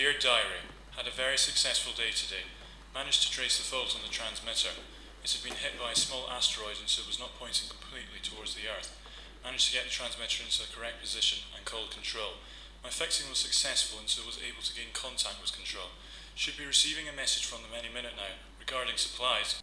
Dear Diary, had a very successful day today. Managed to trace the fault on the transmitter. It had been hit by a small asteroid and so was not pointing completely towards the Earth. Managed to get the transmitter into the correct position and called control. My fixing was successful and so was able to gain contact with control. Should be receiving a message from them any minute now regarding supplies.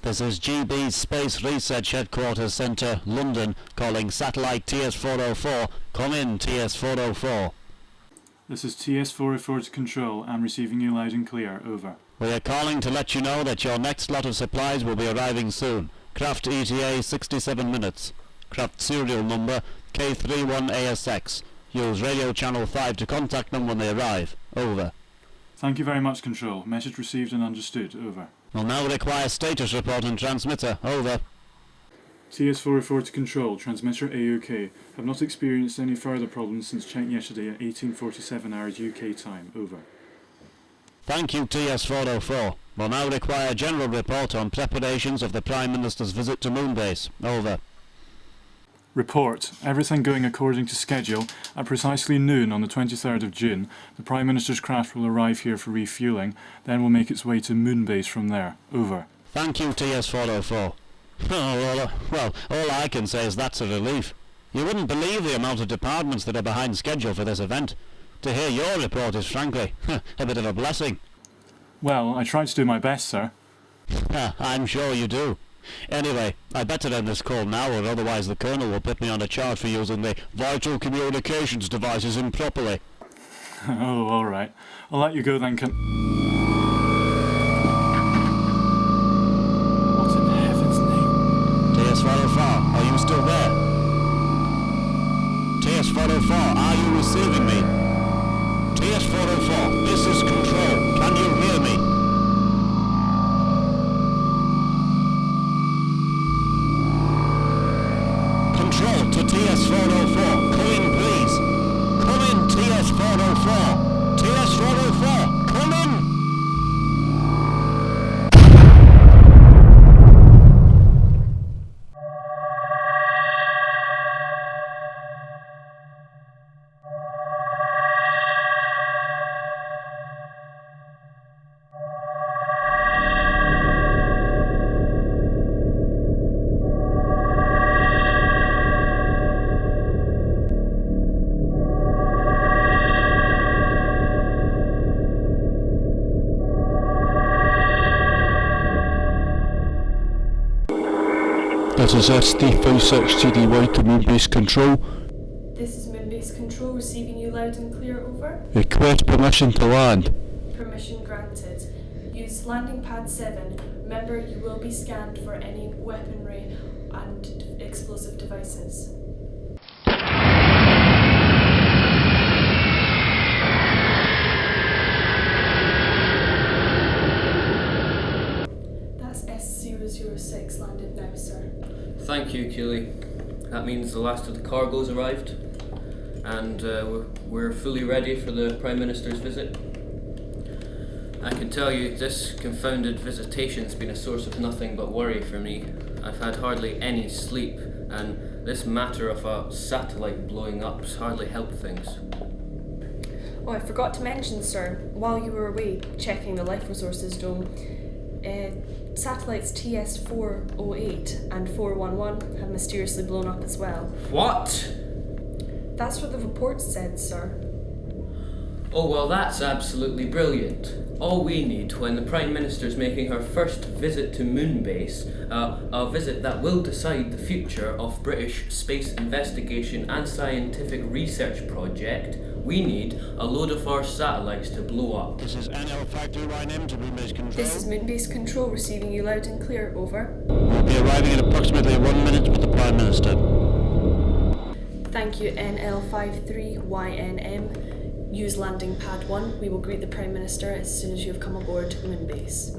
This is GB's Space Research Headquarters Centre, London, calling satellite TS404. Come in, TS404. This is TS404 to control. I'm receiving you loud and clear. Over. We are calling to let you know that your next lot of supplies will be arriving soon. Craft ETA 67 minutes. Craft serial number K31ASX. Use radio channel 5 to contact them when they arrive. Over. Thank you very much, Control. Message received and understood. Over. Will now require status report and transmitter. Over. TS404 to Control. Transmitter AOK. Have not experienced any further problems since check yesterday at 18:47 hours UK time. Over. Thank you, TS404. Will now require general report on preparations of the Prime Minister's visit to Moonbase. Over. Report. Everything going according to schedule. At precisely noon on the 23rd of June, the Prime Minister's craft will arrive here for refuelling, then will make its way to Moonbase from there. Over. Thank you, TS404. Well, all I can say is that's a relief. You wouldn't believe the amount of departments that are behind schedule for this event. To hear your report is frankly a bit of a blessing. Well, I tried to do my best, sir. I'm sure you do. Anyway, I better end this call now, or otherwise the Colonel will put me on a charge for using the vital communications devices improperly. Oh, all right. I'll let you go then, What in heaven's name? TS404, are you still there? TS404, are you receiving me? TS404, this is Control. Can you hear me? Control to TS404. Come in, please. Come in, TS404. TS404, come in. This is SD56TDY to Moonbase Control. This is Moonbase Control receiving you loud and clear. Over. Request permission to land. Permission granted. Use landing pad 7. Remember, you will be scanned for any weaponry and explosive devices. That's S006 landed now, sir. Thank you, Keely. That means the last of the cargo's arrived, and we're fully ready for the Prime Minister's visit. I can tell you, this confounded visitation's been a source of nothing but worry for me. I've had hardly any sleep, and this matter of a satellite blowing up's hardly helped things. Oh, I forgot to mention, sir, while you were away checking the Life Resources Dome, satellites TS408 and 411 have mysteriously blown up as well. What? That's what the report said, sir. Oh, well, that's absolutely brilliant. All we need when the Prime Minister's making her first visit to Moonbase, a visit that will decide the future of British space investigation and scientific research project, we need a load of our satellites to blow up. This is NL53YM to Moonbase Control. This is Moonbase Control receiving you loud and clear. Over. We'll be arriving in approximately 1 minute with the Prime Minister. Thank you, NL53YNM. Use landing pad 1. We will greet the Prime Minister as soon as you have come aboard Moonbase.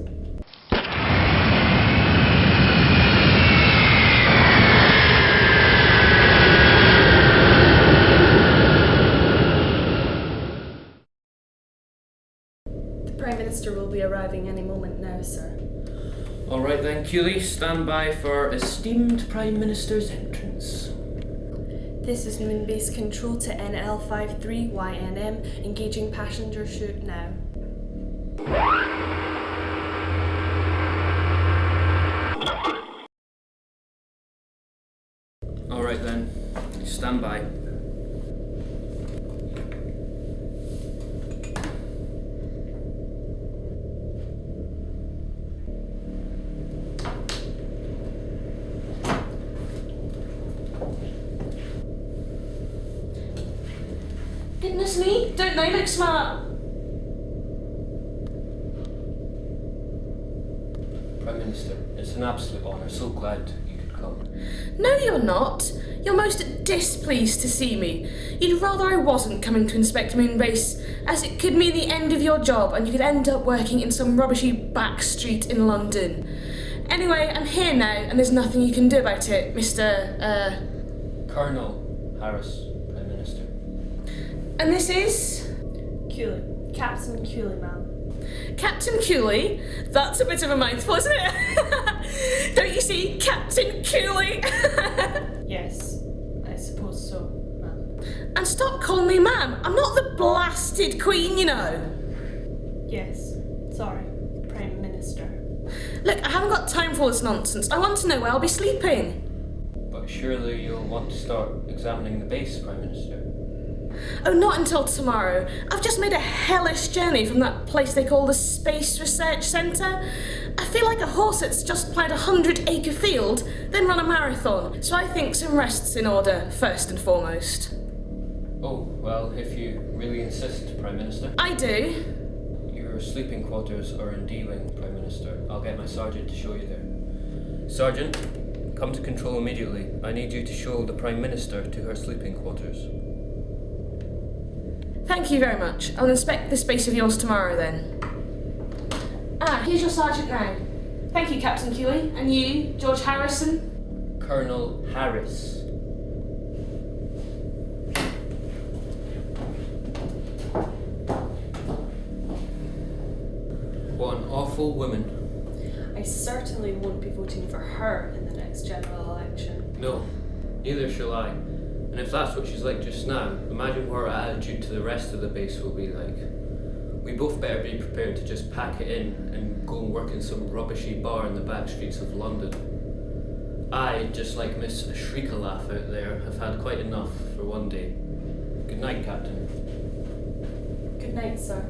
The Prime Minister will be arriving any moment now, sir. Alright then, Keely, stand by for esteemed Prime Minister's entrance. This is Moonbase control to NL53YNM, engaging passenger chute now. Alright then, stand by. Goodness me, don't they look smart? Prime Minister, it's an absolute honour. So glad you could come. No, you're not. You're most displeased to see me. You'd rather I wasn't coming to inspect Moonbase, as it could mean the end of your job and you could end up working in some rubbishy back street in London. Anyway, I'm here now and there's nothing you can do about it, Mr. Colonel Harris, Prime Minister. And this is? Cooley. Captain Cooley, ma'am. Captain Cooley? That's a bit of a mouthful, isn't it? Don't you see, Captain Cooley? Yes, I suppose so, ma'am. And stop calling me ma'am. I'm not the blasted Queen, you know. Yes, sorry, Prime Minister. Look, I haven't got time for all this nonsense. I want to know where I'll be sleeping. But surely you'll want to start examining the base, Prime Minister. Oh, not until tomorrow. I've just made a hellish journey from that place they call the Space Research Centre. I feel like a horse that's just ploughed a 100-acre field, then run a marathon. So I think some rest's in order, first and foremost. Oh, well, if you really insist, Prime Minister. I do. Your sleeping quarters are in D-Wing, Prime Minister. I'll get my sergeant to show you there. Sergeant, come to control immediately. I need you to show the Prime Minister to her sleeping quarters. Thank you very much. I'll inspect this base of yours tomorrow then. Ah, here's your sergeant now. Thank you, Captain Cooley. And you, George Harrison? Colonel Harris. What an awful woman. I certainly won't be voting for her in the next general election. No, neither shall I. And if that's what she's like just now, imagine what her attitude to the rest of the base will be like. We both better be prepared to just pack it in and go and work in some rubbishy bar in the back streets of London. I, just like Miss Shriek-a-Laugh out there, have had quite enough for one day. Good night, Captain. Good night, sir.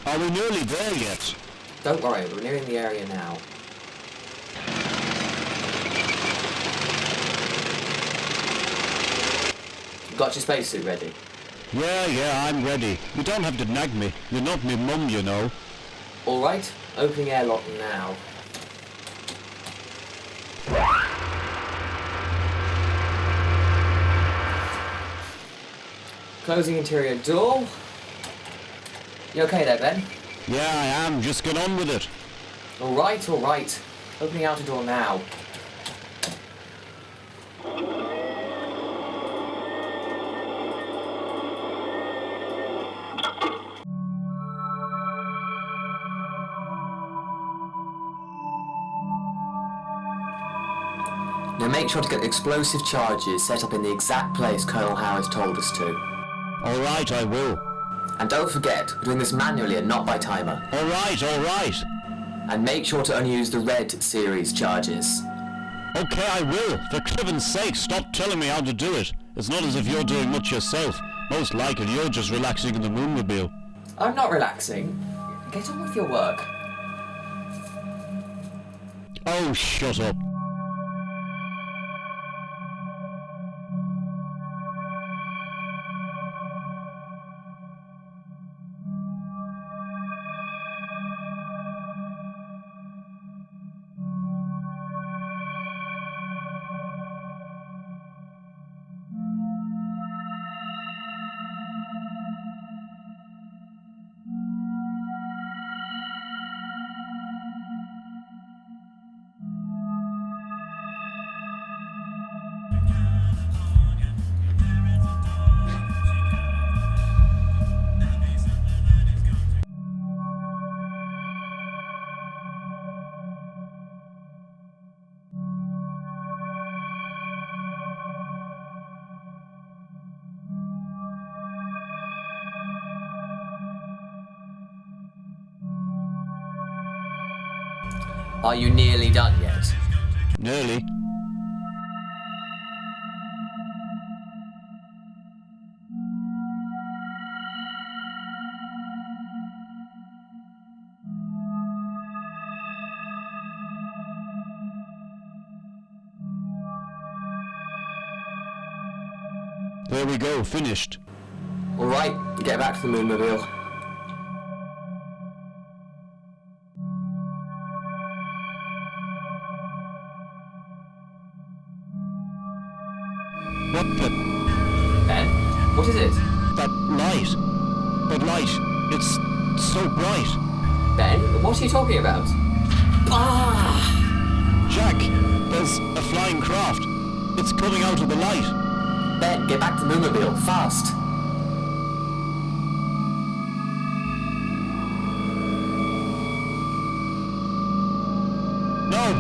Are we nearly there yet? Don't worry, we're nearing the area now. You got your spacesuit ready? Yeah, I'm ready. You don't have to nag me. You're not me mum, you know. Alright, opening airlock now. Closing interior door. You okay there, Ben? Yeah, I am. Just get on with it. Alright. Opening outer door now. Now make sure to get the explosive charges set up in the exact place Colonel Howard told us to. All right, I will. And don't forget, we're doing this manually and not by timer. All right. And make sure to only use the red series charges. Okay, I will. For Criven's sake, stop telling me how to do it. It's not as if you're doing much yourself. Most likely you're just relaxing in the Moonmobile. I'm not relaxing. Get on with your work. Oh, shut up. Are you nearly done yet? Nearly. There we go, finished. Alright, get back to the Moonmobile. What the... Ben? What is it? that light? That light, it's so bright. Ben, what are you talking about? Ah! Jack, there's a flying craft. It's coming out of the light. Ben, get back to the Moonmobile, fast! No!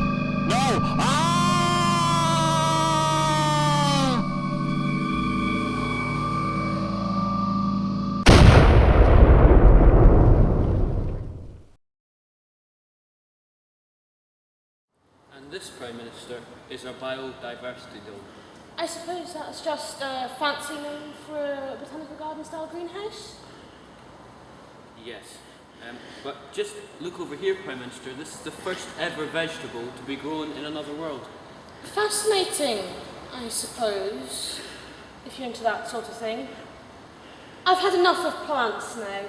No! Ah! And this Prime Minister is our biodiversity dome. I suppose that's just a fancy name for a botanical garden-style greenhouse? Yes. But just look over here, Prime Minister. This is the first ever vegetable to be grown in another world. Fascinating, I suppose, if you're into that sort of thing. I've had enough of plants now.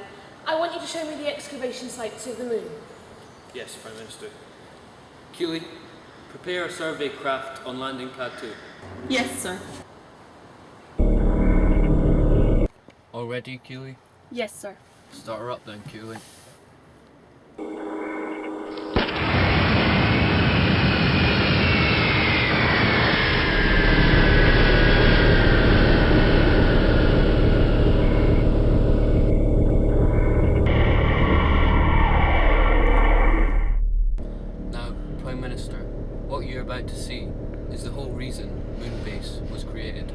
I want you to show me the excavation sites of the moon. Yes, Prime Minister. Keeley, prepare a survey craft on landing pad 2. Yes, sir. All ready, Keeley? Yes, sir. Start her up then, Keeley. Now, Prime Minister, what you're about to see is the whole reason Moonbase was created.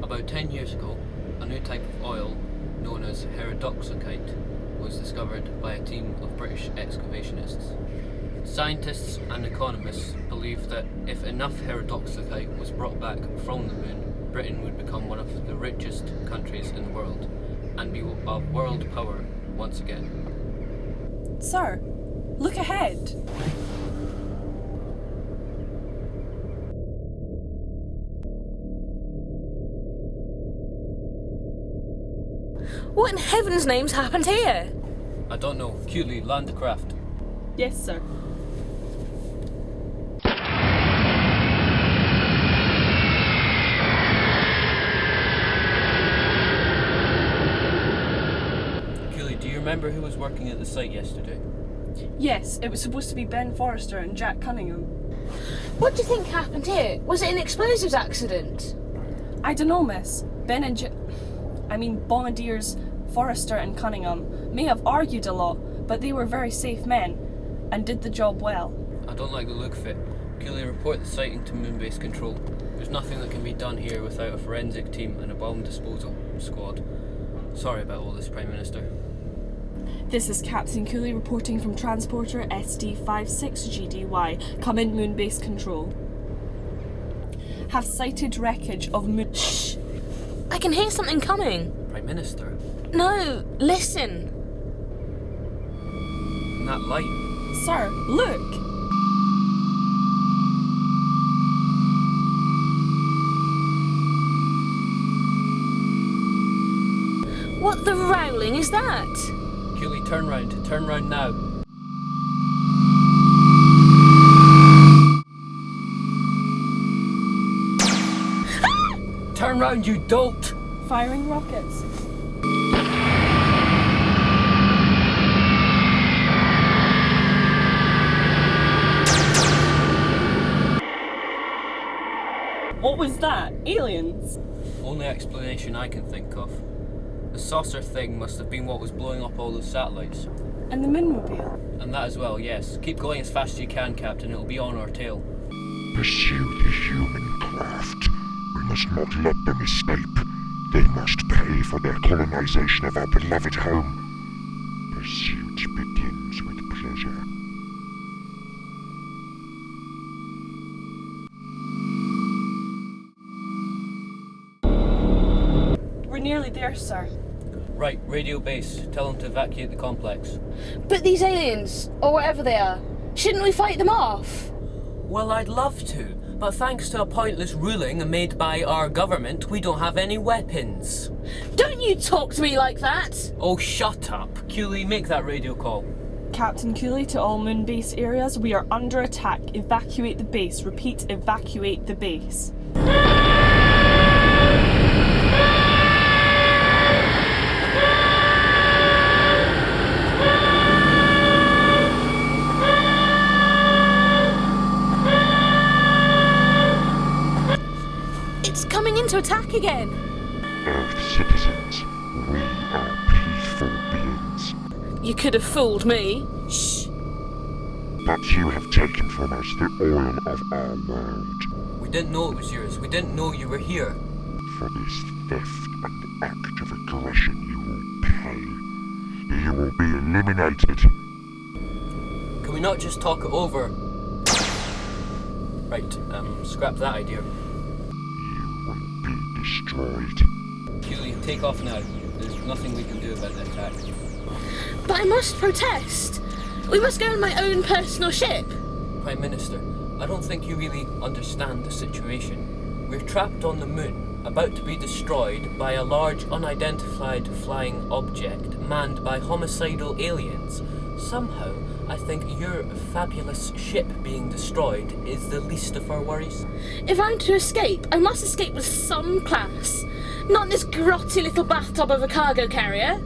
About 10 years ago, a new type of oil known as heterodoxokite was discovered by a team of British excavationists. Scientists and economists believe that if enough heterodoxokite was brought back from the moon, Britain would become one of the richest countries in the world and be a world power once again. Sir, look ahead. What in heaven's name's happened here? I don't know. Keeley, land the craft. Yes, sir. Keeley, do you remember who was working at the site yesterday? Yes, it was supposed to be Ben Forrester and Jack Cunningham. What do you think happened here? Was it an explosives accident? I don't know, miss. Bombardiers Forrester and Cunningham may have argued a lot, but they were very safe men and did the job well. I don't like the look of it. Keeley, report the sighting to Moonbase Control. There's nothing that can be done here without a forensic team and a bomb disposal squad. Sorry about all this, Prime Minister. This is Captain Cooley reporting from Transporter SD56GDY. Come in, Moonbase Control. Have sighted wreckage of Moon... Shh! I can hear something coming. Prime Minister? No, listen. And that light. Sir, look! What the rowling is that? Keeley, turn round. Turn round now. Turn round, you dolt! Firing rockets. What was that? Aliens? Only explanation I can think of. The saucer thing must have been what was blowing up all those satellites. And the Moonmobile? And that as well, yes. Keep going as fast as you can, Captain. It'll be on our tail. Pursue the human craft. We must not let them escape. They must pay for their colonization of our beloved home. Pursuit begins with pleasure. nearly there, sir. Right, radio base. Tell them to evacuate the complex. But these aliens, or whatever they are, shouldn't we fight them off? Well, I'd love to, but thanks to a pointless ruling made by our government, we don't have any weapons. Don't you talk to me like that! Oh, shut up. Cooley, make that radio call. Captain Cooley to all Moonbase areas, we are under attack. Evacuate the base. Repeat, evacuate the base. It's coming into attack again! Earth citizens, we are peaceful beings. You could have fooled me. Shh. But you have taken from us the oil of our world. We didn't know it was yours. We didn't know you were here. For this theft and act of aggression you will pay. You will be eliminated. Can we not just talk it over? Right, scrap that idea. You will be destroyed. Cooley, take off now. There's nothing we can do about the attack. But I must protest. We must go on my own personal ship. Prime Minister, I don't think you really understand the situation. We're trapped on the moon, about to be destroyed by a large unidentified flying object manned by homicidal aliens. Somehow, I think your fabulous ship being destroyed is the least of our worries. If I'm to escape, I must escape with some class. Not in this grotty little bathtub of a cargo carrier.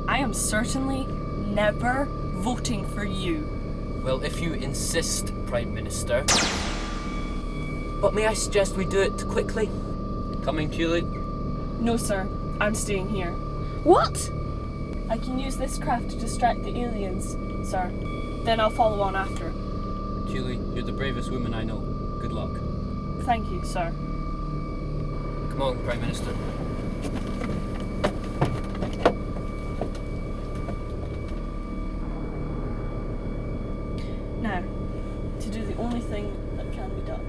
I am certainly never voting for you. Well, if you insist, Prime Minister. But may I suggest we do it quickly? Coming, Cooley? No, sir. I'm staying here. What? I can use this craft to distract the aliens, sir. Then I'll follow on after. Cooley, you're the bravest woman I know. Good luck. Thank you, sir. Come on, Prime Minister. Now, to do the only thing that can be done.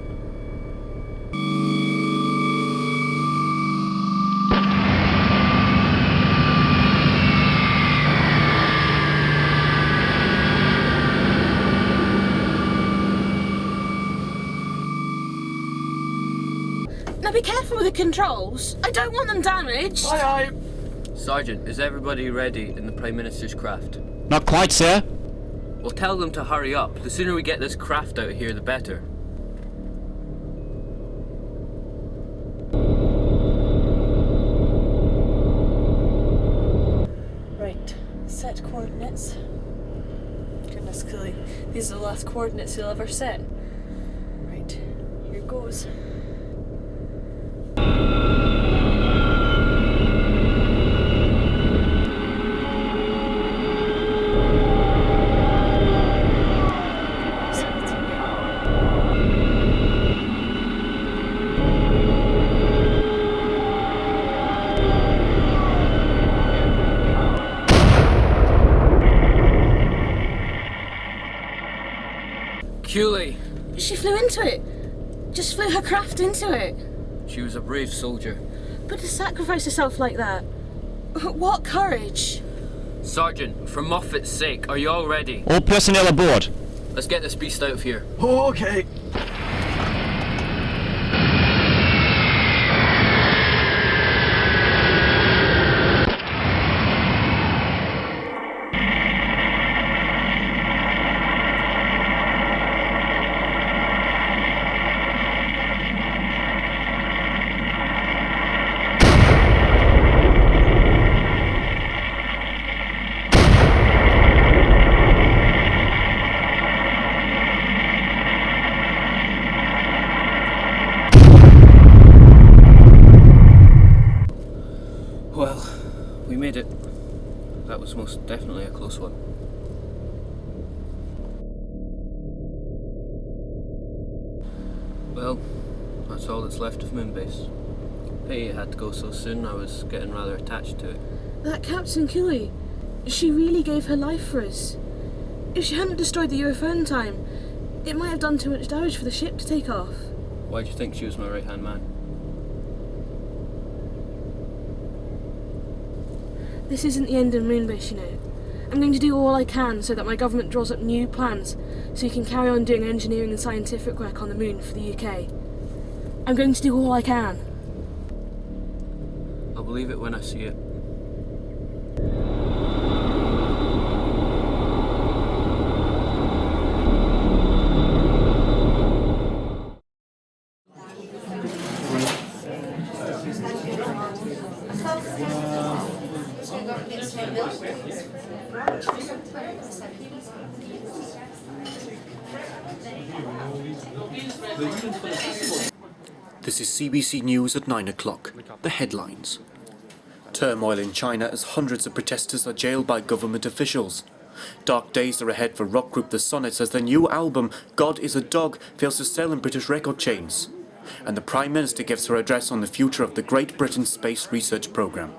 Now be careful with the controls. I don't want them damaged. Aye, aye. Sergeant, is everybody ready in the Prime Minister's craft? Not quite, sir. Well, tell them to hurry up. The sooner we get this craft out of here, the better. Right, set coordinates. Goodness, Cooley, these are the last coordinates you'll ever set. Right, here goes. Cooley! She flew into it. Just flew her craft into it. She was a brave soldier. But to sacrifice herself like that. What courage. Sergeant, for Moffat's sake, are you all ready? All personnel aboard. Let's get this beast out of here. Okay. Well, we made it. That was most definitely a close one. Well, that's all that's left of Moonbase. Pity it had to go so soon. I was getting rather attached to it. That Captain Cooley, she really gave her life for us. If she hadn't destroyed the UFO in time, it might have done too much damage for the ship to take off. Why do you think she was my right-hand man? This isn't the end of Moonbase, you know. I'm going to do all I can so that my government draws up new plans so we can carry on doing engineering and scientific work on the moon for the UK. I'm going to do all I can. I'll believe it when I see it. This is CBC News at 9 o'clock. The headlines. Turmoil in China as hundreds of protesters are jailed by government officials. Dark days are ahead for rock group The Sonnets as their new album, God is a Dog, fails to sell in British record chains. And the Prime Minister gives her address on the future of the Great Britain Space Research Programme.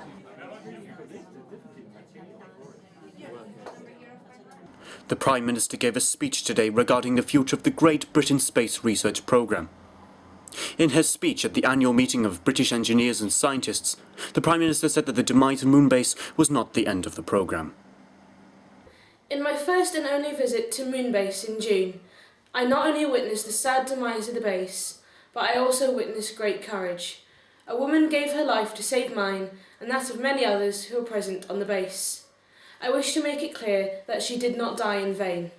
The Prime Minister gave a speech today regarding the future of the Great Britain Space Research Programme. In her speech at the annual meeting of British engineers and scientists, the Prime Minister said that the demise of Moonbase was not the end of the programme. In my first and only visit to Moonbase in June, I not only witnessed the sad demise of the base, but I also witnessed great courage. A woman gave her life to save mine and that of many others who were present on the base. I wish to make it clear that she did not die in vain.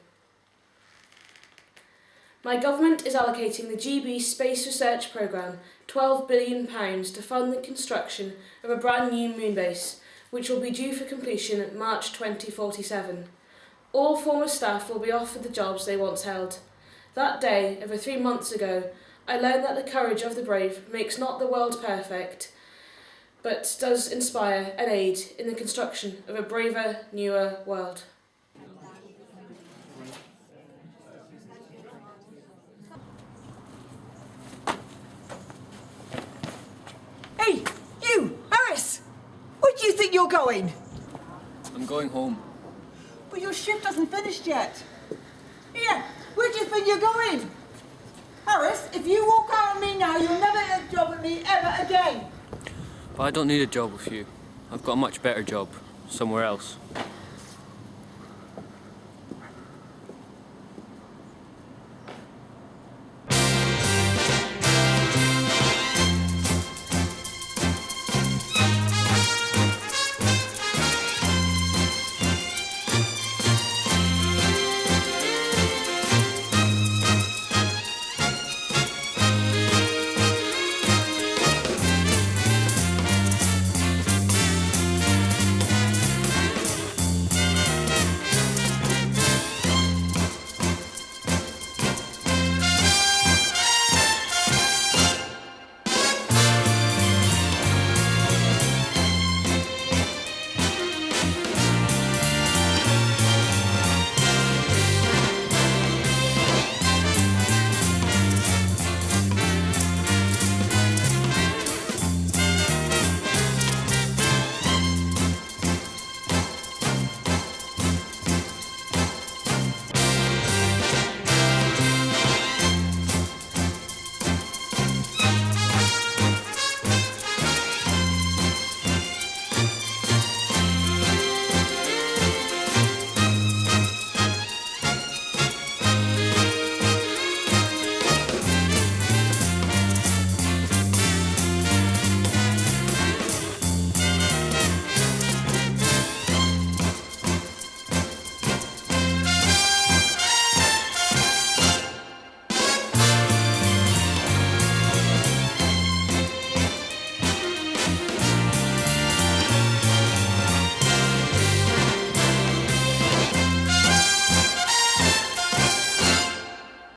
My government is allocating the GB Space Research Programme £12 billion to fund the construction of a brand new Moonbase, which will be due for completion in March 2047. All former staff will be offered the jobs they once held. That day, over 3 months ago, I learned that the courage of the brave makes not the world perfect, but does inspire and aid in the construction of a braver, newer world. Hey, you, Harris! Where do you think you're going? I'm going home. But your shift hasn't finished yet. Here, where do you think you're going? Harris, if you walk out on me now, you'll never get a job with me ever again. But I don't need a job with you. I've got a much better job, somewhere else.